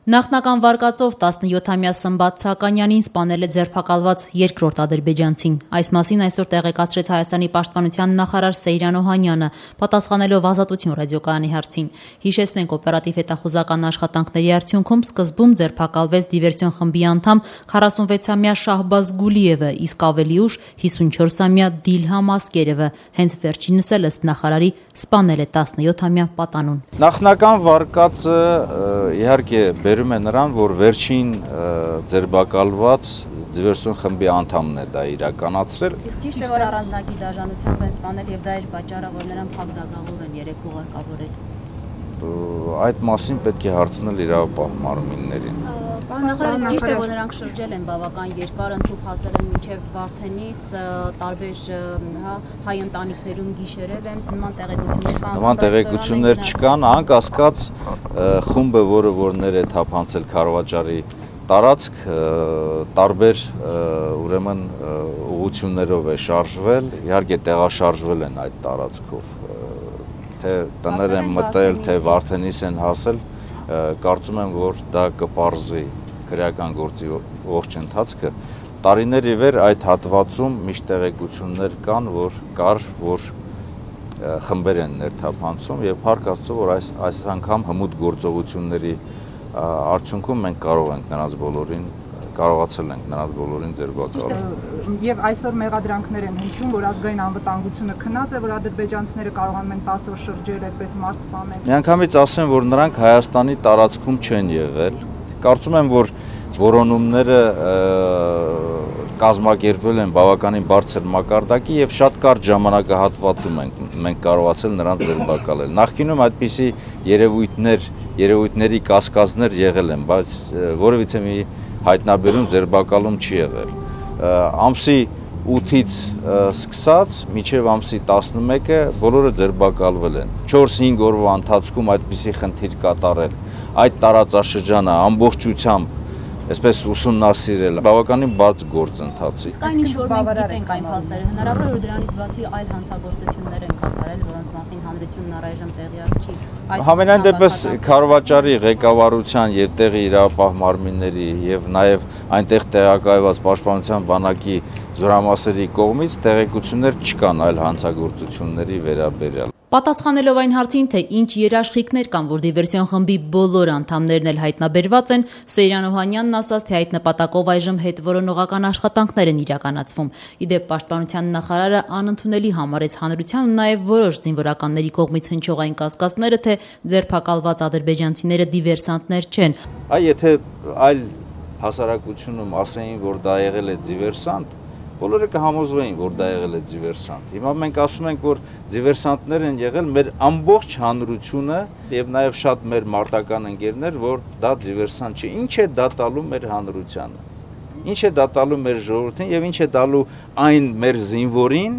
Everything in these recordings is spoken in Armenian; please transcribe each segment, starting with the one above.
Նախնական վարկածով 17-ամյա Սմբատ Սականյանին սպանել է ձերբակալված երկրորդ ադրբեջանցին։ Այս մասին այսօր տեղեկացրեց Հայաստանի պաշտպանության նախարար Սեյրան Օհանյանը, պատասխանելով Ազատություն ռադիոկայանի հարցին։ Հիշեցնենք, օպերատիվ հետախուզական աշխատանքների արդյունքում սկզբում ձերբակալվեց դիվերսիոն խմբի անդամ 46-ամյա Շահբազ Գուլիևը, իսկ ավելի ուշ 54-ամյա Դիլհամ Ասկերևը, հենց վերջինս էլ ըստ նախարարի սպանել է 17-ամյա պատանուն։ Նախնական վարկածը իհարկե բերում է նրան, որ վերջին ձերբակալված դիվերսիոն խմբի անդամն է դա իրականացրել։ Իսկ ճիշտ է, որ առանձնակի դաշնությամբ են սպանել եւ դա էր պատճառը, որ նրան փակ դագաղով են երեք ուղարկավորել։ Այդ մասին պետք է հարցնել իրավապահ մարմիններին։ Նախարարից ճիշտ է, որ նրանք շրջել են բավական երկար, ընդհուպ հասել են մինչև Վարդենիս, տարբեր հայ ընտանիքներում գիշերել են, նման տեղեկություններ կան։ Նման տեղեկություններ չկան, անկասկած խումբը, որ ներ է թափանցել Քարվաճարի տարածք, տարբեր ուրեմն ուղղություններով է շարժվել, իհարկե տեղաշարժվել են այդ տարածքով, թե տներ են մտել, թե Վարդենիս են հասել, կարծում եմ, որ դա կպարզվի քրեական գործի ողջ ընթացքը։ Տարիներ ի վեր այդ հատվածում միշտ տեղեկություններ կան, որ խմբեր են ներթափանցում եւ փառք Աստծո, որ այս անգամ հմուտ գործողությունների արդյունքում մենք կարողացել ենք նրանց բոլորին ձերբակալել։ Եվ այսօր մեղադրանքներ են հնչում, որ ազգային անվտանգությունը քնած է, որ ադրբեջանցիները կարողանում են 10 օր շրջել այդպես մարդ սպանել։ Միանգամից ասեմ, որ նրանք Հայաստանի տարածքում չեն եղել։ Կարծում եմ, որ որոնումները կազմակերպվել են բավականին բարձր մակարդակի եւ շատ կարճ ժամանակահատվածում մենք կարողացել նրանց ձերբակալել։ Նախկինում այդպիսի երևույթների կասկածներ եղել են, բայց որևիցե մի հայտնաբերում ձերբակալում չի եղել։ Ամսի 8-ից սկսած մինչև ամսի 11-ը բոլորը ձերբակալվել են։ 4-5 օրվա ընթացքում այդպիսի խնդիր կատարել, այդ տարածաշրջանը ամբողջությամբ այսպես ուսումնասիրել, բավականին բարձ գործընթաց է։ Այն ինչ որ մենք գիտենք այն փաստերը, հնարավոր է որ դրանից բացի այլ հանցագործություններ են կատարել, որոնց մասին հանրությունն առայժմ տեղյակ չի։ Համենայն դեպս Քարվաճարի ղեկավարության եւ տեղի իրավապահ մարմինների եւ նաեւ այնտեղ տեղակայված պաշտպանության բանակի զորամասերի կողմից տեղեկություններ չկան այլ հանցագործությունների վերաբերյալ։ Պատասխանելով այն հարցին, թե ինչ երաշխիքներ կան, որ դիվերսիոն խմբի բոլոր անդամներն էլ հայտնաբերված են, Սեյրան Օհանյանն ասաց, թե այդ նպատակով այժմ հետվորոնողական աշխատանքներ են իրականացվում։ Իդեպ պաշտպանության նախարարը անընդունելի համարեց հանրության ու նաև որոշ զինվորականների կողմից հնչող այն կասկածները, թե ձերբակալված ադրբեջանցիները դիվերսանտներ չեն։ Եթե այլ հասարակությունում ասեին, որ դա եղել է դիվերսանտ, բոլորը կհամոզվեին, որ դա եղել է դիվերսանտ։ Հիմա մենք ասում ենք, որ դիվերսանտներ են եղել մեր ամբողջ հանրությունը եւ նաեւ շատ մեր մարտական ընկերներ, որ դա դիվերսանտ չէ։ Ինչ է դա տալու մեր հանրությանը։ Ինչ է դա տալու մեր ժողովրդին եւ ինչ է տալու այն մեր զինվորին,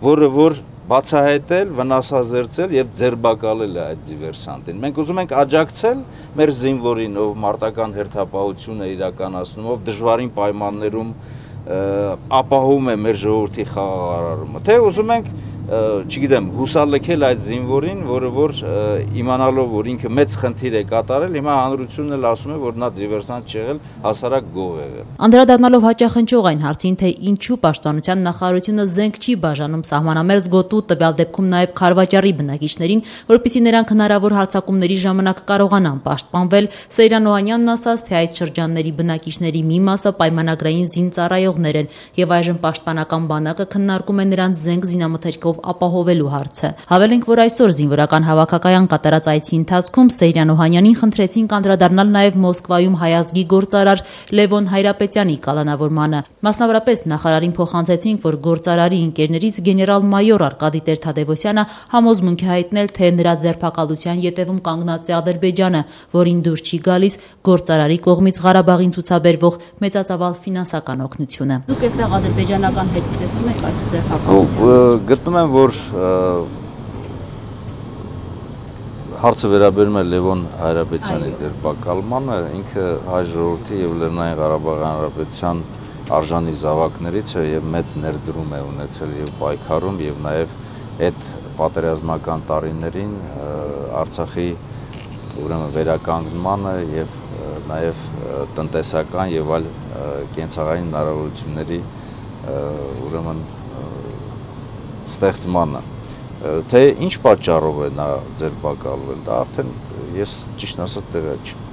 որ բացահայտել, վնասազերծել եւ ձերբակալել է այդ դիվերսանտին։ Մենք ուզում ենք աջակցել մեր զինվորին, ով մարտական հերթապահություն է իրականացնում, ով դժվարին պայմաններում ապահովում է մեր ժողովրդի խաղաղարարումը, թե ուզում ենք, չգիտեմ, հուսալքել այդ զինվորին, որ իմանալով, որ ինքը մեծ խնդիր է կատարել, հիմա հանրությունն էլ ասում է, որ նա դիվերսանտ չեղել, հասարակ գող եղել։ Անդրադառնալով հաճախնչող այն հարցին, թե ինչու պաշտպանության նախարարությունը զենք չի բաժանում սահմանամերձ գոտու, տվյալ դեպքում նաև Քարվաճարի բնակիչներին, որպեսզի նրանք հնարավոր հարձակումների ժամանակ կարողանան պաշտպանվել, Սեյրան Օհանյանն ասաց, թե այդ շրջանների բնակիչների մի մասը պայմանագրային զինծառայողներ են եւ այժմ պաշտպանական բանակը քննարկում է նրանց զենք զինամթերքով ապահովելու հարցը։ Հավելենք, որ այսօր զինվորական հավաքակայան կատարած այցի ընթացքում Սեյրան Օհանյանին խնդրեցին անդրադառնալ նաև Մոսկվայում հայազգի գործարար Լևոն Հայրապետյանի կալանավորմանը։ Մասնավորապես նախարարին փոխանցեցինք, որ գործարարի ընկերներից գեներալ-մայոր Արկադի Տեր-Թադևոսյանը համոզմունք է հայտնել, թե նրա ձերբակալության ետևում կանգնած է Ադրբեջանը, որին դուր չի գալիս գործարարի կողմից Ղարաբաղին ցուցաբերվող մեծածավալ ֆինանսական օգնությունը։ Դուք այստեղ ադրբեջանական հետ տեսնում եք այս ձերբակալությունը։ Գտնում եմ, որ հարցը վերաբերում է Լևոն Հայրապետյանի ձերբակալմանը, ինքը հայ ժողովրդի եւ Լեռնային Ղարաբաղի Հանրապետության արժանի զավակներից է եւ մեծ ներդրում է ունեցել եւ պայքարում եւ նաեւ այդ պատերազմական տարիներին Արցախի ուրեմն վերականգնմանը եւ նաև տնտեսական եւ այլ կենցաղային հնարավորությունների ուրեմն ստեղծմանը։ Թե ինչ պատճառով է նա ձեր բակալվել, դա արդեն ես ճիշտ ասած տեղյակ չեմ։